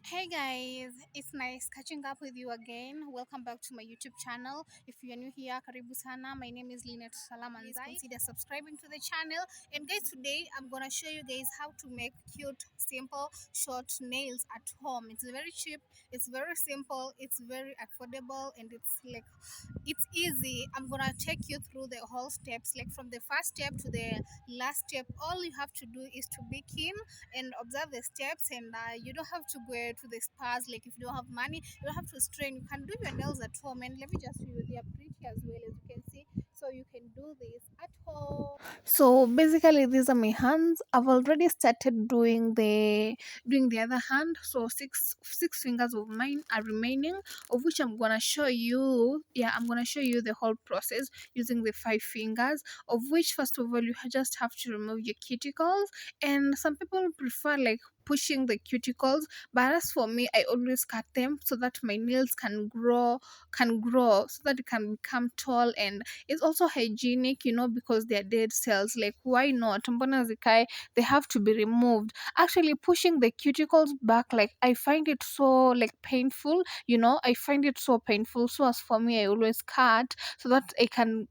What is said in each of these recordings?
Hey guys, it's nice catching up with you again. Welcome back to my YouTube channel. If you're new here, karibu sana. My name is Lynette Salamanzai. Please consider subscribing to the channel. And guys, today I'm gonna show you guys how to make cute, simple, short nails at home. It's very cheap, it's very simple, it's very affordable, and it's easy. I'm gonna take you through the whole steps, like from the first step to the last step. All you have to do is to be keen and observe the steps, and you don't have to go to the spas. Like if you don't have money, you don't have to strain. You can do your nails at home, and let me just show you, they are pretty as well, as you can see. So you can do this at home. So basically these are my hands. I've already started doing the other hand. So six fingers of mine are remaining, of which I'm gonna show you. Yeah, I'm gonna show you the whole process using the 5 fingers, of which first of all you just have to remove your cuticles. And some people prefer like pushing the cuticles, but as for me, I always cut them so that my nails can grow so that it can become tall, and it's also hygienic, because they're dead cells. Like, why not? Mbona zikae, they have to be removed. Actually, pushing the cuticles back, like, I find it so like painful. I find it so painful. So as for me, I always cut so that I can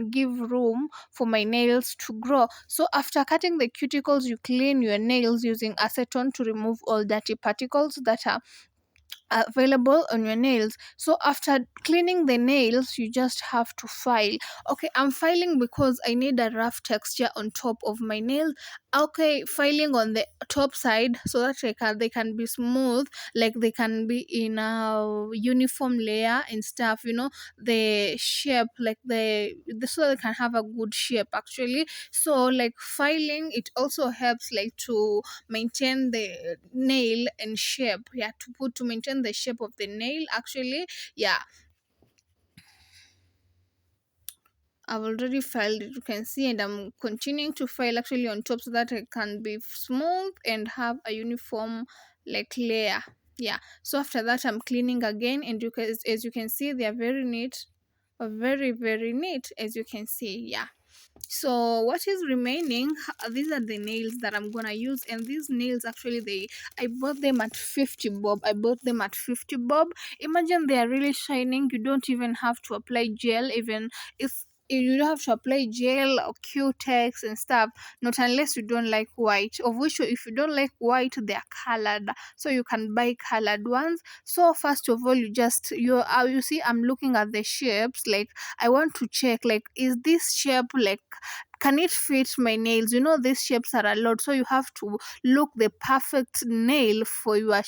give room for my nails to grow. So after cutting the cuticles, you clean your nails using acetone to remove all dirty particles that are available on your nails. So after cleaning the nails, you just have to file. Okay, I'm filing because I need a rough texture on top of my nails. Okay, filing on the top side so that they can be smooth, like they can be in a uniform layer and stuff, the shape, like so they can have a good shape actually. So like filing, it also helps like to maintain the nail and shape. Yeah, to maintain the shape of the nail actually. Yeah, I've already filed it, you can see, and I'm continuing to file actually on top so that it can be smooth and have a uniform like layer. Yeah, so after that I'm cleaning again, and as you can see, they are very neat, very very neat, as you can see. Yeah, so what is remaining, these are the nails that I'm gonna use. And these nails actually, I bought them at 50 bob. Imagine, they are really shining. You don't even have to apply gel. Even if you don't have to apply gel or cutex and stuff, not unless you don't like white, of which if you don't like white, they are colored, so you can buy colored ones. So first of all, you see, I'm looking at the shapes. Like, I want to check, like, is this shape like, can it fit my nails? These shapes are a lot, so you have to look the perfect nail for your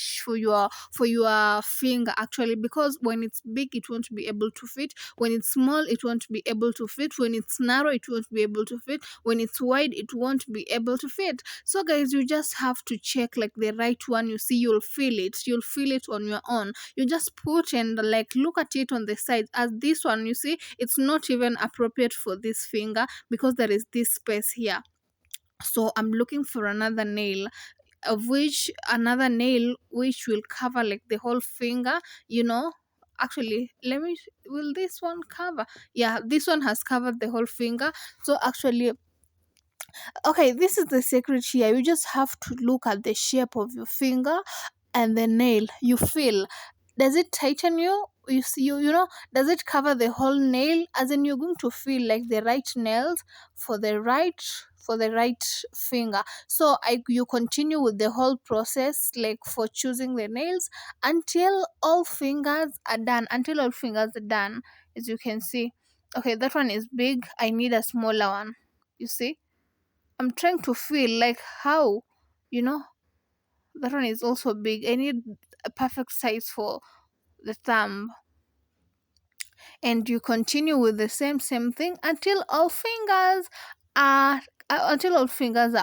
finger actually, because when it's big, it won't be able to fit. When it's small, it won't be able to fit. When it's narrow, it won't be able to fit. When it's wide, it won't be able to fit. So guys, you just have to check like the right one. You see, you'll feel it on your own. You just put and like look at it on the side. As this one, you see, it's not even appropriate for this finger because there is this space here. So I'm looking for another nail which will cover like the whole finger. Actually, will this one cover? Yeah, this one has covered the whole finger. So actually, okay, this is the secret here. You just have to look at the shape of your finger and the nail. You feel, does it tighten you see, does it cover the whole nail? As in, you're going to feel like the right nails for the right finger. So you continue with the whole process, like for choosing the nails, until all fingers are done, as you can see. Okay, that one is big, I need a smaller one. You see, I'm trying to feel like how, you know that one is also big. I need a perfect size for the thumb. And you continue with the same thing until all fingers are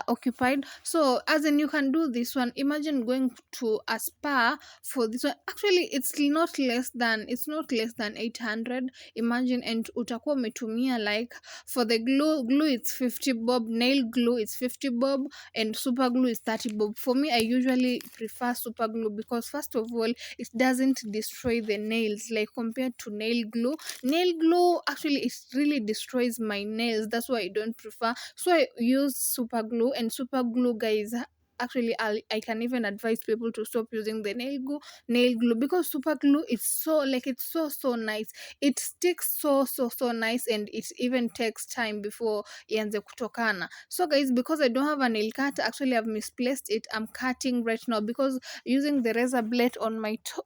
occupied. So as in, you can do this one. Imagine going to a spa for this one. Actually, it's not less than 800. Imagine, and utakuwa umetumia like, for the glue it's 50 bob, nail glue it's 50 bob, and super glue is 30 bob. For me, I usually prefer super glue because first of all, it doesn't destroy the nails like compared to nail glue. Nail glue, actually, it really destroys my nails. That's why I don't prefer. So I use super glue, and super glue, guys, actually I can even advise people to stop using the nail glue because super glue is so like it's so nice. It sticks so nice, and it even takes time before ianze kutokana. So guys, because I don't have a nail cutter, actually I've misplaced it. I'm cutting right now because using the razor blade on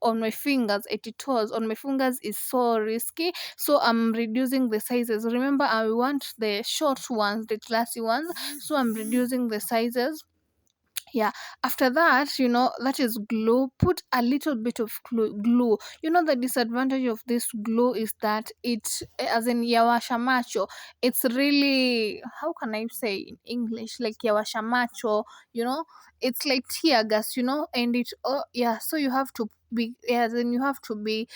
on my fingers at the toes on my fingers is so risky. So I'm reducing the sizes. Remember, I want the short ones, the classy ones, so I'm reducing the sizes. Yeah, after that, that is glue. Put a little bit of glue. The disadvantage of this glue is that it, as in yawasha macho, it's really, how can I say in English, like yawasha macho, you know it's like tear gas, and it, oh yeah, so you have to be, yeah, then you have to be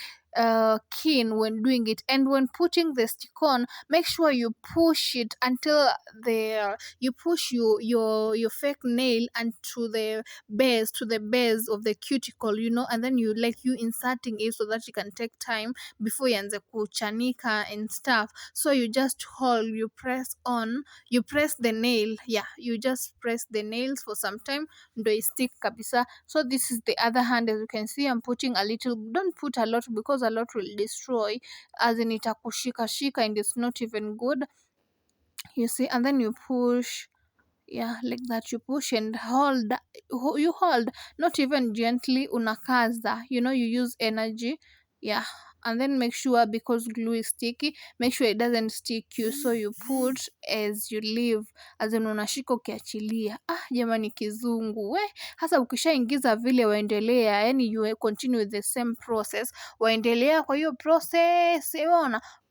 keen when doing it. And when putting the stick on, make sure you push it until the you push your fake nail and to the base of the cuticle, and then you inserting it so that you can take time before ianze kuchanika and stuff. So you just hold, you press the nail, yeah, you just press the nails for some time ndo stick kabisa. So this is the other hand. As you can see, I'm putting a little. Don't put a lot because a lot will destroy, as in itakushika shika and it's not even good, you see. And then you push, yeah, like that. You push and hold, you hold, not even gently, unakaza, you use energy. Yeah, and then make sure, because glue is sticky, make sure it doesn't stick you. So you put as you leave, as in unashika ukiachilia. Jamani, kizungu we. Hasa ukishaingiza vile waendelea, yani you continue with the same process, waendelea kwa hiyo process.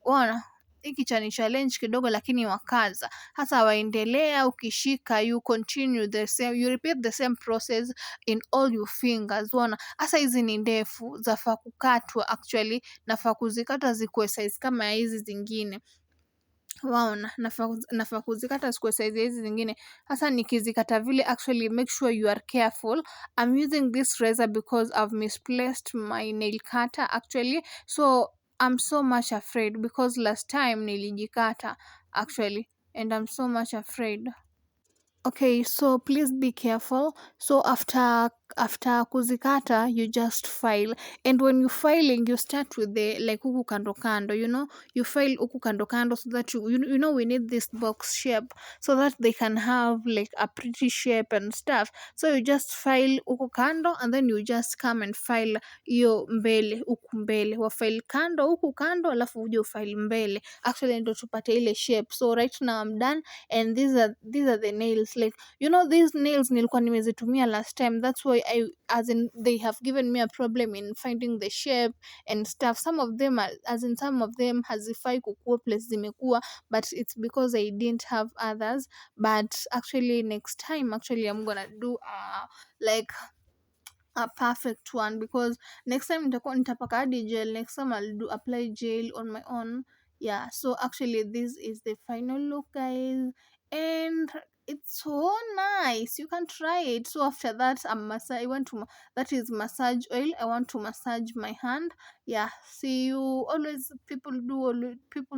Ona hiki cha ni challenge kidogo, lakini wakaza hasa waendelea. Ukishika, you continue the same, you repeat the same process in all your fingers. Unaona, hasa hizi ni ndefu, zafaa kukatwa. Actually nafaa kuzikata zikuwe size kama hizi zingine. Waona, nafaa kuzikata zikuwe size hizi zingine. Hasa nikizikata vile, actually make sure you are careful. I'm using this razor because I've misplaced my nail cutter actually. So I'm so much afraid because last time nilijikata actually, and I'm so much afraid. Okay, so please be careful. So after kuzikata, you just file. And when you filing, you start with the like huku kando kando, you file huku kando kando so that we need this box shape so that they can have like a pretty shape and stuff. So you just file huku kando, and then you just come and file hiyo mbele, huku mbele. Wa file kando, huku kando, alafu uje ufile mbele. Actually ndo tupate ile shape. So right now I'm done, and these are the nails. Like, these nails nilikuwa nimezitumia last time. That's why as in they have given me a problem in finding the shape and stuff. Some of them hazifai kukua place zimekuwa, but it's because I didn't have others. But actually next time, actually I'm gonna do like a perfect one, because next time nitapaka hadi gel. Next time I'll do apply gel on my own. Yeah, so actually this is the final look, guys, and it's so nice. You can try it. So after that, I want to that is massage oil. I want to massage my hand. Yeah, see, you always people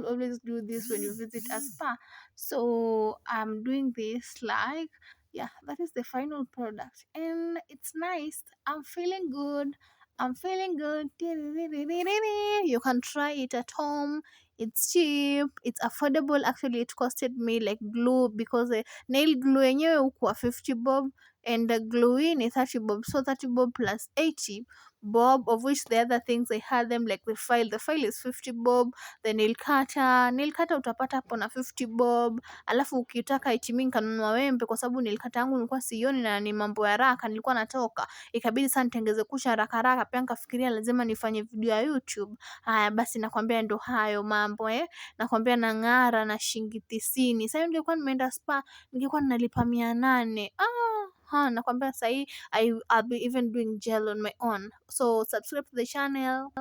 always do this when you visit a spa. So I'm doing this, like, yeah, that is the final product, and it's nice. I'm feeling good. I'm feeling good. You can try it at home. It's cheap, it's affordable. Actually it costed me like glue, because nail glue yenyewe hukuwa 50 bob, and the glue in is 30 bob. So 30 bob plus 80 bob, of which the other things I had them, like the file is 50 bob. The nail cutter utapata hapo na 50 bob. Alafu ukitaka ichimi nikanunua wembe, kwa sababu nilikata yangu nilikuwa sioni na ni mambo ya haraka, nilikuwa natoka, ikabidi sana nitengeze kucha haraka haraka. Pia nikafikiria lazima nifanye video ya YouTube. Haya basi, nakwambia ndo hayo mambo nakwambia nang'ara na shilingi 90. Sasa ningekuwa nimeenda spa ningekuwa ninalipa 800. Nakwambia sahii I'll be even doing gel on my own. So subscribe to the channel.